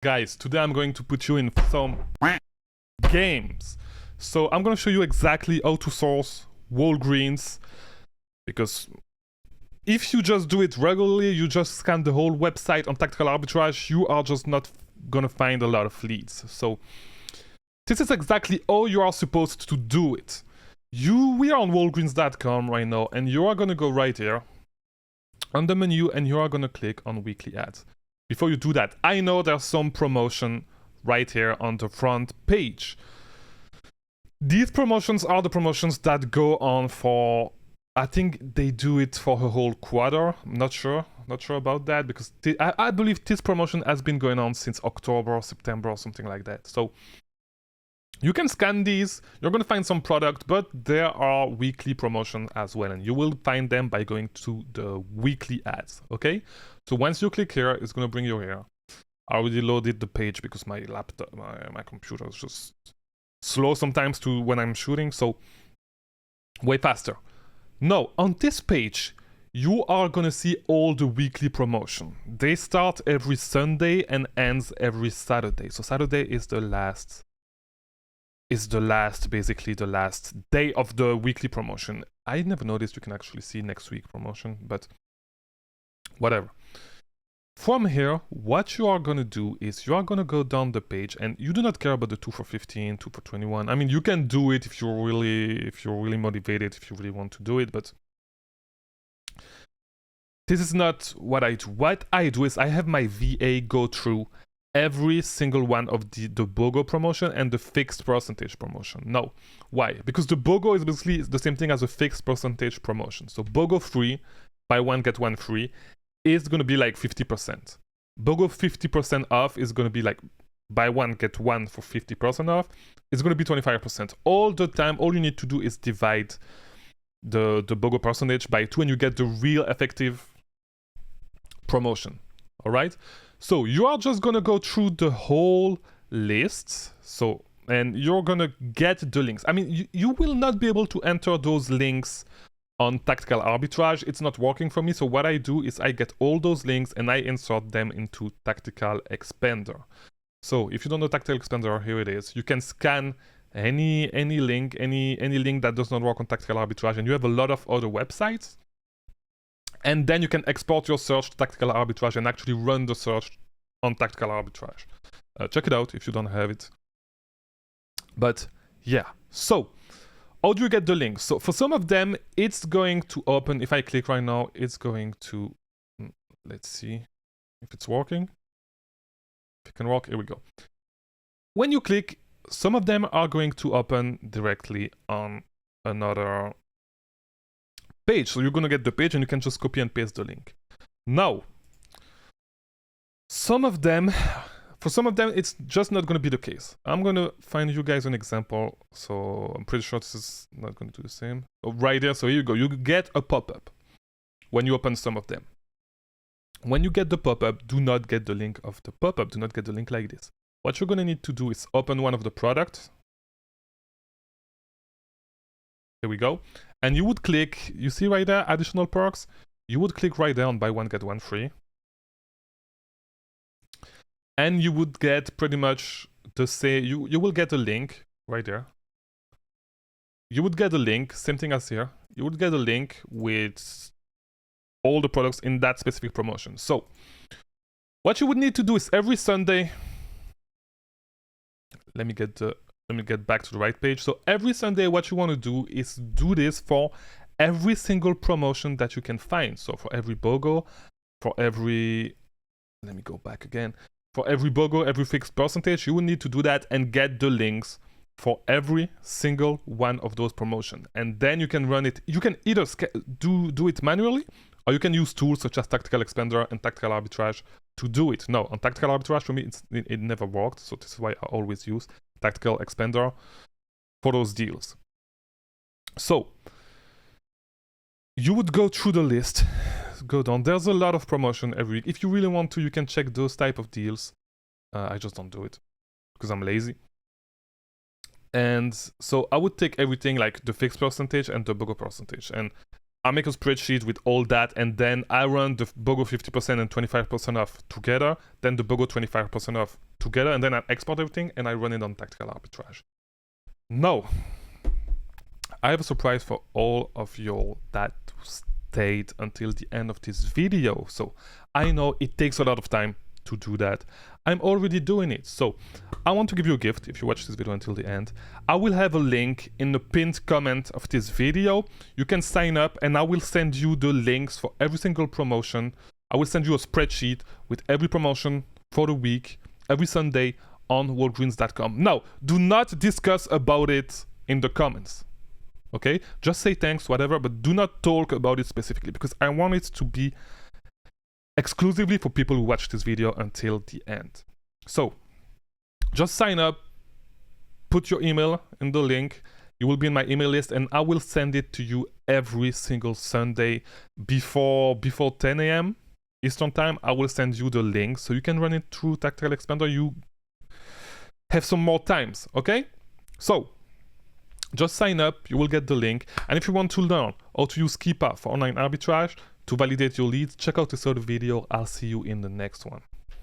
Guys, today I'm going to put you in some games. So I'm going to show you exactly how to source Walgreens, because if you just do it regularly, you just scan the whole website on Tactile Arbitrage, you are just not going to find a lot of leads. So this is exactly how you are supposed to do it. We are on Walgreens.com right now, and you are going to go right here on the menu and you are going to click on weekly ads. Before you do that, I know there's some promotion right here on the front page. These promotions are the promotions that go on for, I think they do it for a whole quarter. I'm not sure about that, because I believe this promotion has been going on since October or September or something like that. So you can scan these, you're going to find some product, but there are weekly promotions as well, and you will find them by going to the weekly ads, okay? So once you click here, it's going to bring you here. I already loaded the page because my laptop, my computer is just slow sometimes to when I'm shooting, so way faster. Now, on this page, you are going to see all the weekly promotion. They start every Sunday and ends every Saturday. So Saturday is basically the last day of the weekly promotion. I never noticed you can actually see next week promotion, but whatever. From here, what you are going to do is you are going to go down the page, and you do not care about the 2 for 15, 2 for 21. I mean, you can do it if you're really motivated, if you really want to do it, but this is not what I do. What I do is I have my VA go through every single one of the BOGO promotion and the fixed percentage promotion. Now, why? Because the BOGO is basically the same thing as a fixed percentage promotion. So BOGO free, buy one, get one free, is going to be like 50%. BOGO 50% off is going to be like buy one, get one for 50% off. It's going to be 25%. All the time, all you need to do is divide the BOGO percentage by 2 and you get the real effective promotion. All right? So you are just going to go through the whole list. So, and you're going to get the links. I mean, you will not be able to enter those links on Tactile Arbitrage. It's not working for me. So what I do is I get all those links and I insert them into Tactile Expander. So if you don't know Tactile Expander, here it is. You can scan any link, any link that does not work on Tactile Arbitrage, and you have a lot of other websites. And then you can export your search to Tactile Arbitrage and actually run the search on Tactile Arbitrage. Check it out if you don't have it. But yeah, so how do you get the links? So for some of them, it's going to open. If I click right now, it's going to, let's see if it's working. If it can work, here we go. When you click, some of them are going to open directly on another page. So you're going to get the page and you can just copy and paste the link. Now, for some of them, it's just not going to be the case. I'm going to find you guys an example. So I'm pretty sure this is not going to do the same. So right there, so here you go. You get a pop-up when you open some of them. When you get the pop-up, do not get the link of the pop-up. Do not get the link like this. What you're going to need to do is open one of the products. Here we go. And you would click, you see right there, additional perks. You would click right there on buy one, get one free. And you would get pretty much the same, you will get a link right there. You would get a link, same thing as here. You would get a link with all the products in that specific promotion. So what you would need to do is every Sunday, let me get back to the right page. So every Sunday, what you want to do is do this for every single promotion that you can find. So for every BOGO, for every, let me go back again. For every BOGO, every fixed percentage, you will need to do that and get the links for every single one of those promotions. And then you can run it. You can either do it manually, or you can use tools such as Tactile Expander and Tactile Arbitrage to do it. No, on Tactile Arbitrage, for me, it never worked. So this is why I always use Tactile Expander for those deals. So you would go through the list, go down. There's a lot of promotion every week. If you really want to, you can check those type of deals. I just don't do it because I'm lazy. And so I would take everything like the fixed percentage and the BOGO percentage. And I make a spreadsheet with all that, and then I run the BOGO 50% and 25% off together, then the BOGO 25% off together, and then I export everything and I run it on Tactile Arbitrage. No, I have a surprise for all of you that stayed until the end of this video. So I know it takes a lot of time to do that. I'm already doing it. So I want to give you a gift if you watch this video until the end. I will have a link in the pinned comment of this video. You can sign up and I will send you the links for every single promotion. I will send you a spreadsheet with every promotion for the week, every Sunday on Walgreens.com. Now, do not discuss about it in the comments. Okay? Just say thanks, whatever, but do not talk about it specifically because I want it to be exclusively for people who watch this video until the end. So, just sign up, put your email in the link, you will be in my email list, and I will send it to you every single Sunday before 10 a.m. Eastern time. I will send you the link so you can run it through Tactile Expander. You have some more times, okay? So, just sign up, you will get the link, and if you want to learn how to use Keepa for online arbitrage to validate your leads, check out this other video. I'll see you in the next one.